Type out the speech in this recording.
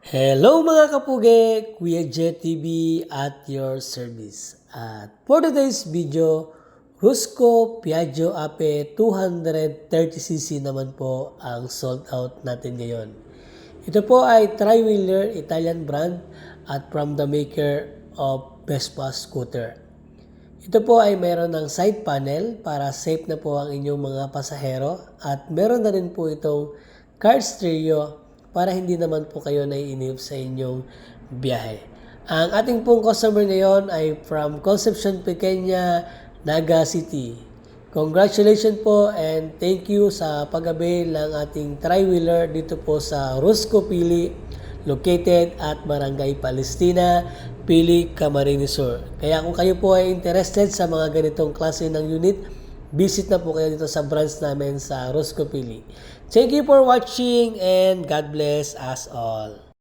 Hello mga kapuge! Kuya Jet TV at your service. At for today's video, Rusco Piaggio Ape 230cc naman po ang sold out natin ngayon. Ito po ay tri-wheeler Italian brand at from the maker of Vespa scooter. Ito po ay meron ng side panel para safe na po ang inyong mga pasahero at meron na rin po itong car stereo para hindi naman po kayo naiinip sa inyong biyahe. Ang ating pong customer ngayon ay from Concepcion Pequeña, Naga City. Congratulations po and thank you sa pag-avail ng ating tri-wheeler dito po sa Rusco Pili, located at Barangay Palestina, Pili, Camarines Sur. Kaya kung kayo po ay interested sa mga ganitong klase ng unit, visit na po kayo dito sa branch namin sa Rusco Pili. Thank you for watching and God bless us all.